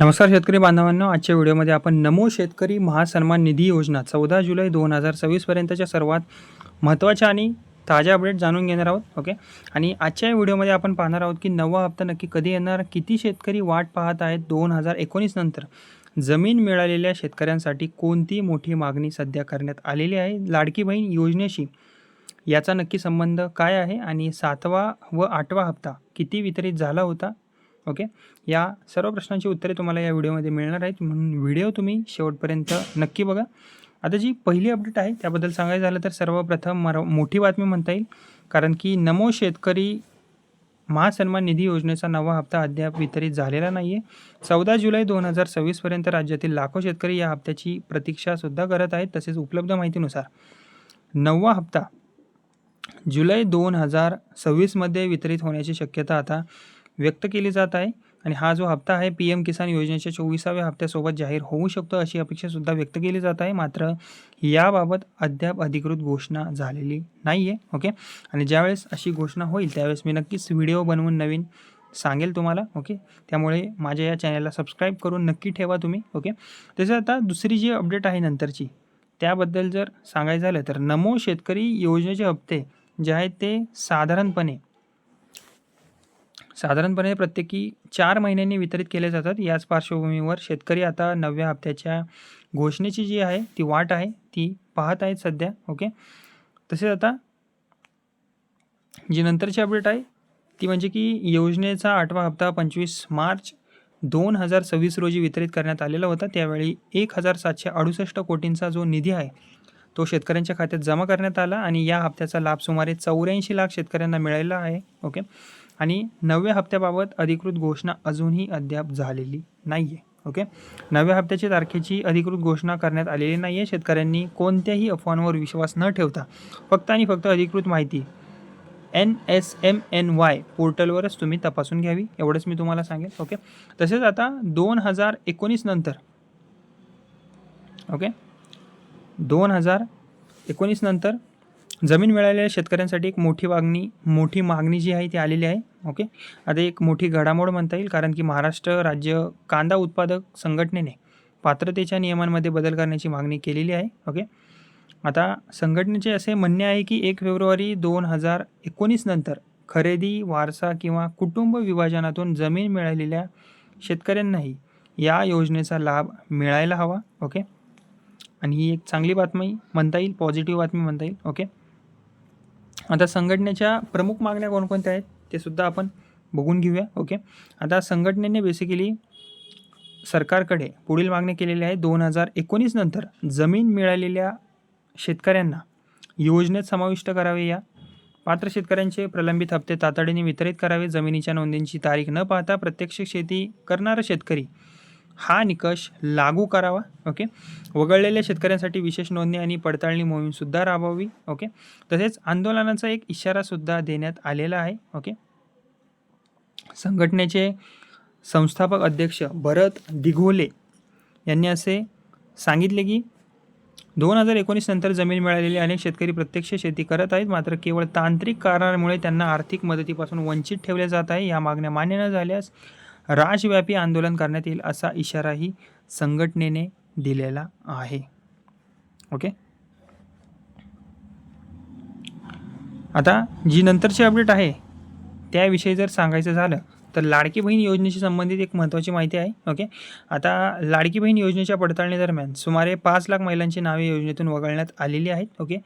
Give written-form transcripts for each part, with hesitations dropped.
नमस्कार शेतकरी बांधवांनो, आजच्या व्हिडिओमध्ये आपण नमो शेतकरी महासन्मान निधी योजना 14 जुलै 2026 पर्यंतच्या सर्वात महत्त्वाच्या आणि ताज्या अपडेट जाणून घेणार आहोत. ओके. आणि आजच्या व्हिडिओमध्ये आपण पाहणार आहोत की नवा हप्ता नक्की कधी येणार, किती शेतकरी वाट पाहत आहेत, 2019 नंतर जमीन मिळालेल्या शेतकऱ्यांसाठी कोणती मोठी मागणी सध्या करण्यात आलेली आहे, लाडकी बहीण योजनेशी याचा नक्की संबंध काय आहे आणि 7वा व 8वा हप्ता किती वितरित झाला होता. ओके. या सर्व प्रश्नांची उत्तरे तुम्हाला या व्हिडिओमध्ये मिळणार आहेत, म्हणून व्हिडिओ तुम्ही शेवटपर्यंत नक्की बघा. आता जी पहिली अपडेट आहे त्याबद्दल सांगायचं झालं तर सर्वप्रथम मोठी बातमी म्हणता येईल, कारण की नमो शेतकरी महासन्मान निधी योजनेचा नवा हप्ता अद्याप वितरित झालेला नाही आहे. 14 जुलै 2026 पर्यंत राज्यातील लाखो शेतकरी या हप्त्याची प्रतीक्षासुद्धा करत आहेत. तसेच उपलब्ध माहितीनुसार नववा हप्ता जुलै 2026 मध्ये वितरित होण्याची शक्यता आता व्यक्त केली जात आहे. आणि हा जो हप्ता आहे PM किसान योजनेच्या 24व्या हप्त्यासोबत जाहीर होऊ शकतो अशी अपेक्षासुद्धा व्यक्त केली जात आहे. मात्र याबाबत अद्याप अधिकृत घोषणा झालेली नाही आहे. ओके. आणि ज्यावेळेस अशी घोषणा होईल त्यावेळेस मी नक्कीच व्हिडिओ बनवून नवीन सांगेल तुम्हाला. ओके. त्यामुळे माझ्या या चॅनलला सबस्क्राईब करून नक्की ठेवा तुम्ही. ओके. तसं आता दुसरी जी अपडेट आहे नंतरची त्याबद्दल जर सांगायचं झालं तर नमो शेतकरी योजनेचे हप्ते जे आहेत ते साधारणपणे प्रत्येकी 4 महिन्यांनी वितरित केले जातात. याच पार्श्वभूमीवर शेतकरी आता 9व्या हप्त्याच्या घोषणेची जी आहे ती वाट आहे ती पाहत आहेत सध्या. ओके. तसेच आता जी नंतरची अपडेट आहे ती म्हणजे की योजनेचा 8वा हप्ता 25 मार्च 2026 रोजी वितरित करण्यात आलेला होता. त्यावेळी 1768 कोटींचा जो निधी आहे तो शेतकऱ्यांच्या खात्यात जमा करण्यात आला आणि या हप्त्याचा लाभ सुमारे 84 लाख शेतकऱ्यांना मिळालेला आहे. ओके. आणि 9व्या हप्त्याबाबत अधिकृत घोषणा अजूनही अद्याप झालेली नाही आहे. ओके. 9व्या हप्त्याची तारखेची अधिकृत घोषणा करण्यात आलेली नाही आहे. शेतकऱ्यांनी कोणत्याही अफवांवर विश्वास न ठेवता फक्त आणि फक्त अधिकृत माहिती NSMNY पोर्टलवरच तुम्ही तपासून घ्यावी, एवढंच मी तुम्हाला सांगेन. ओके. तसेच आता 2019 नंतर 2019 नंतर जमीन मिळालेल्या शेतकऱ्यांसाठी एक मोठी मागणी जी आहे ती आलेली आहे. ओके. आता एक मोठी घडामोड म्हणता येईल, कारण की महाराष्ट्र राज्य कांदा उत्पादक संघटनेने पात्रतेच्या नियमांमध्ये बदल करण्याची मागणी केलेली आहे. ओके. आता संघटनेचे असे म्हणणे आहे की 1 फेब्रुवारी 2019 नंतर खरेदी, वारसा किंवा कुटुंब विभाजनातून जमीन मिळालेल्या शेतकऱ्यांनाही या योजनेचा लाभ मिळायला हवा. ओके. आणि ही एक चांगली बातमी म्हणता येईल, पॉझिटिव्ह बातमी म्हणता येईल. ओके. आता संघटनेच्या प्रमुख मागण्या कोणकोणत्या आहेत ते सुद्धा आपण बघून घेऊया. ओके. आता संघटनेने बेसिकली सरकारकडे पुढील मागणी केलेली आहे. 2019 नंतर जमीन मिळालेल्या शेतकऱ्यांना योजनेत समाविष्ट करावे. या पात्र शेतकऱ्यांचे प्रलंबित हप्ते तातडीने वितरित करावे. जमिनीच्या नोंदींची तारीख न पाहता प्रत्यक्ष शेती करणारा शेतकरी हा निकष लागू करावा. ओके. वगळलेल्या शेतकऱ्यांसाठी विशेष नोंदणी आणि पडताळणी मोहीमसुद्धा राबवावी. ओके. तसेच आंदोलनाचा एक इशारासुद्धा देण्यात आलेला आहे. ओके. संघटनेचे संस्थापक अध्यक्ष भरत दिघोले यांनी असे सांगितले की 2019 नंतर जमीन मिळालेले अनेक शेतकरी प्रत्यक्ष शेती करत आहेत, मात्र केवळ तांत्रिक कारणामुळे त्यांना आर्थिक मदतीपासून वंचित ठेवले जात आहे. या मागण्या मान्य न झाल्यास राज्यव्यापी आंदोलन करण्यात येईल असा इशाराही संघटनेने दिलेला आहे. ओके. आता जी नंतरची अपडेट आहे त्याविषयी जर सांगायचं झालं तर लाडकी बहीण योजनेशी संबंधित एक महत्त्वाची माहिती आहे. ओके. आता लाडकी बहीण योजनेच्या पडताळणी दरम्यान सुमारे 5 लाख महिलांची नावे योजनेतून वगळण्यात आलेली आहेत. ओके.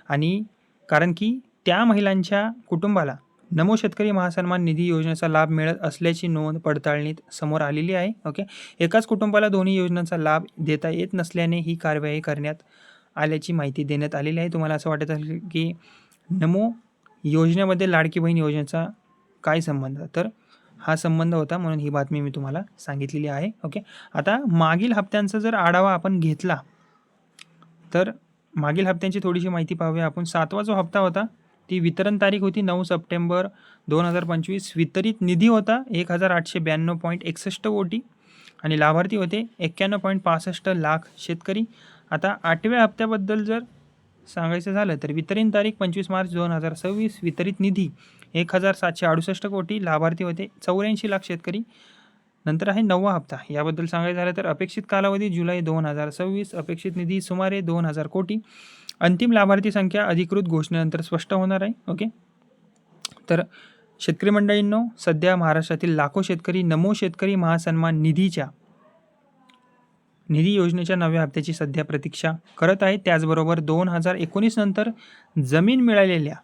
आणि कारण की त्या महिलांच्या कुटुंबाला नमो शेतकरी महासन्मान निधी योजनेचा लाभ मिळत असल्याची नोंद पडताळणीत समोर आलेली आहे. ओके. एकाच कुटुंबाला दोन्ही योजनांचा लाभ देता येत नसल्याने ही कार्यवाही करण्यात आल्याची माहिती देण्यात आलेली आहे. तुम्हाला असं वाटत असेल की नमो योजनेमध्ये लाडकी बहीण योजनेचा काय संबंध, तर हा संबंध होता, म्हणून ही बातमी मी तुम्हाला सांगितलेली आहे. ओके. आता मागील हप्त्यांचा जर आढावा आपण घेतला तर मागील हप्त्यांची थोडीशी माहिती पाहूया आपण. 7वा जो हप्ता होता ती वितरण तारीख होती 9 सप्टेंबर 2025. वितरित निधी होता 1892.61 कोटी आणि लाभार्थी होते 91.65 लाख शेतकरी. आता 8व्या हप्त्याबद्दल जर सांगायचं झालं तर वितरण तारीख 25 मार्च 2026. वितरित निधी 1768 कोटी. लाभार्थी होते 84 लाख शेतकरी. नंतर आहे 9वा हप्ता. याबद्दल सांगायचं झालं तर अपेक्षित कालावधी जुलै 2026, अपेक्षित निधी सुमारे 2000 कोटी. अंतिम लाभार्थी संख्या अधिकृत घोषणेनंतर स्पष्ट होणार आहे. ओके. तर शेतकरी मंडळींनो, सध्या महाराष्ट्रातील लाखो शेतकरी नमो शेतकरी महासन्मान निधीच्या निधी योजनेच्या 9व्या हप्त्याची सध्या प्रतीक्षा करत आहेत. त्याचबरोबर 2019 नंतर जमीन मिळालेल्या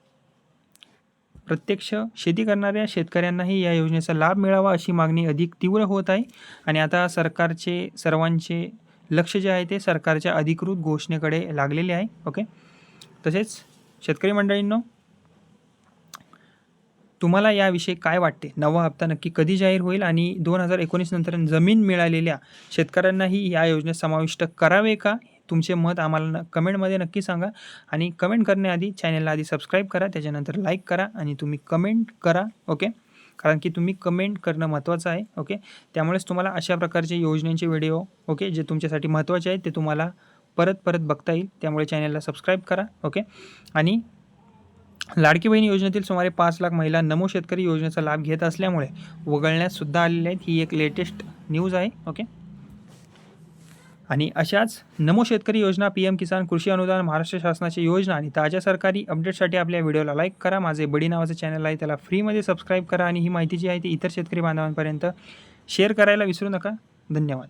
प्रत्यक्ष शेती करणाऱ्या शेतकऱ्यांनाही या योजनेचा लाभ मिळावा अशी मागणी अधिक तीव्र होत आहे. आणि आता सरकारचे सर्वांचे लक्ष जे आहे ते सरकारच्या अधिकृत घोषणेकडे लागलेले आहे. ओके. तसेच शेतकरी मंडळींनो, तुम्हाला याविषयी काय वाटते? 9वा हप्ता नक्की कधी जाहीर होईल आणि 2019 नंतर जमीन मिळालेल्या शेतकऱ्यांनाही या योजनेत समाविष्ट करावे का? तुमचे मत आम्हाला कमेंटमध्ये नक्की सांगा. आणि कमेंट करण्याआधी चॅनलला आधी सबस्क्राईब करा, त्याच्यानंतर लाईक करा आणि तुम्ही कमेंट करा. ओके. कारण की तुम्ही कमेंट करणं महत्त्वाचं आहे. ओके. त्यामुळेच तुम्हाला अशा प्रकारचे योजनेचे व्हिडिओ ओके जे तुमच्यासाठी महत्त्वाचे आहेत ते तुम्हाला परत परत बघता येईल. त्यामुळे चॅनलला सबस्क्राईब करा. ओके. आणि लाडकी बहीण योजनेतील सुमारे 5 लाख महिला नमो शेतकरी योजनेचा लाभ घेत असल्यामुळे वगळण्यात सुद्धा आलेले आहेत. ही एक लेटेस्ट न्यूज आहे. ओके. आणि अशाच नमो शेतकरी योजना, PM किसान, कृषी अनुदान, महाराष्ट्र शासनाची योजना आणि ताज्या सरकारी अपडेटसाठी आपल्या व्हिडिओला लाईक करा. माझे बडी नावाचं चॅनल आहे, त्याला फ्रीमध्ये सबस्क्राईब करा आणि ही माहिती जी आहे ती इतर शेतकरी बांधवांपर्यंत शेअर करायला विसरू नका. धन्यवाद.